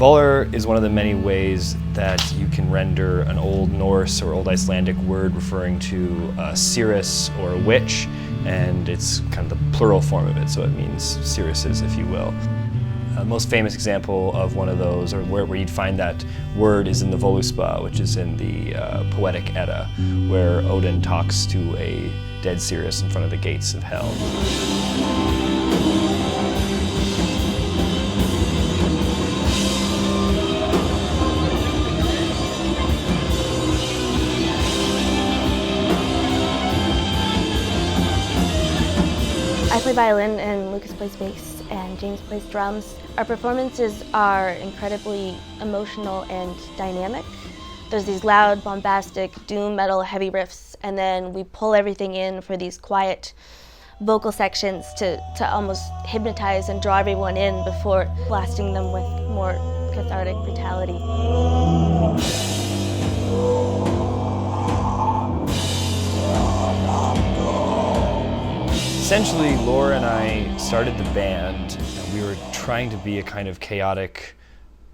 Völur is one of the many ways that you can render an Old Norse or Old Icelandic word referring to a seeress or a witch, and it's kind of the plural form of it, so it means seeresses, if you will. The most famous example of one of those, or where you'd find that word, is in the Völuspa, which is in the Poetic Edda, where Odin talks to a dead seeress in front of the gates of hell. I play violin and Lucas plays bass and James plays drums. Our performances are incredibly emotional and dynamic. There's these loud, bombastic, doom metal heavy riffs, and then we pull everything in for these quiet vocal sections to almost hypnotize and draw everyone in before blasting them with more cathartic brutality. Essentially, Laura and I started the band, and we were trying to be a kind of chaotic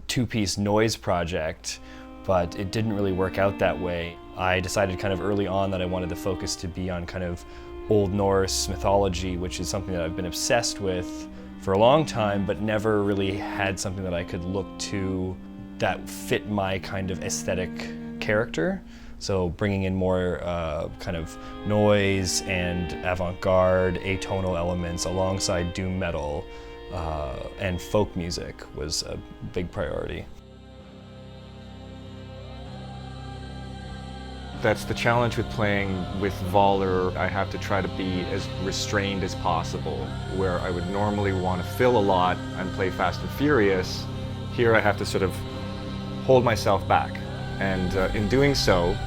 two-piece noise project, but it didn't really work out that way. I decided kind of early on that I wanted the focus to be on kind of Old Norse mythology, which is something that I've been obsessed with for a long time, but never really had something that I could look to that fit my kind of aesthetic character. So bringing in more kind of noise and avant-garde, atonal elements alongside doom metal and folk music was a big priority. That's the challenge with playing with Völur. I have to try to be as restrained as possible. Where I would normally want to fill a lot and play fast and furious, here I have to sort of hold myself back. And in doing so,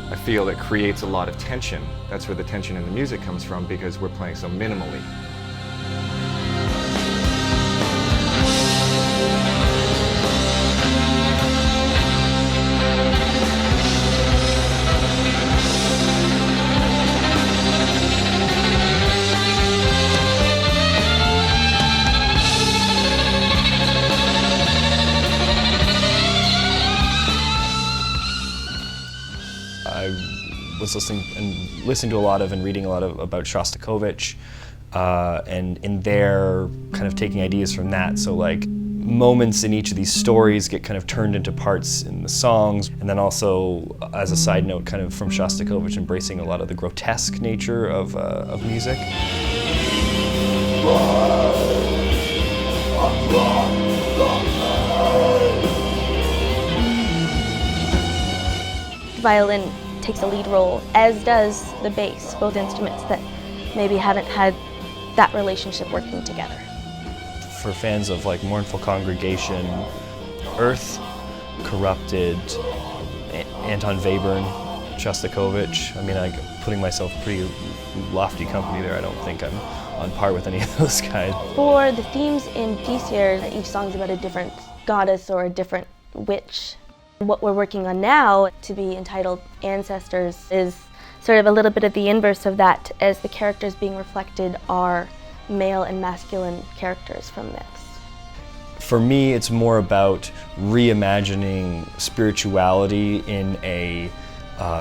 I feel it creates a lot of tension. That's where the tension in the music comes from, because we're playing so minimally. I was listening to a lot of and reading a lot about Shostakovich, and in there kind of taking ideas from that. So like moments in each of these stories get kind of turned into parts in the songs, and then also, as a side note, kind of from Shostakovich, embracing a lot of the grotesque nature of music. Violin takes a lead role, as does the bass, both instruments that maybe haven't had that relationship working together. For fans of like Mournful Congregation, Earth, Corrupted, Anton Webern, Shostakovich, I mean, I'm putting myself pretty lofty company there. I don't think I'm on par with any of those guys. For the themes in Disir, each song's about a different goddess or a different witch. What we're working on now, to be entitled Ancestors, is sort of a little bit of the inverse of that, as the characters being reflected are male and masculine characters from myths. For me, it's more about reimagining spirituality in a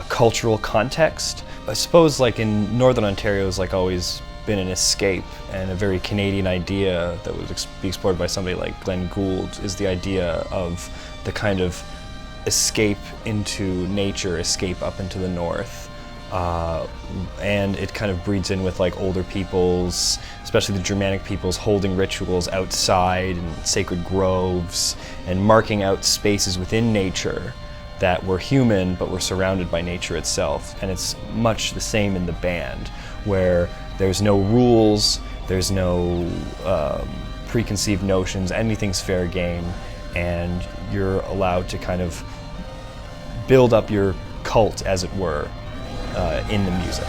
cultural context. I suppose like in Northern Ontario has like always been an escape, and a very Canadian idea that would be explored by somebody like Glenn Gould is the idea of the kind of escape into nature, escape up into the north. And it kind of breeds in with like older peoples, especially the Germanic peoples, holding rituals outside in sacred groves and marking out spaces within nature that were human but were surrounded by nature itself. And it's much the same in the band, where there's no rules, there's no preconceived notions, anything's fair game, and you're allowed to kind of build up your cult, as it were, in the music.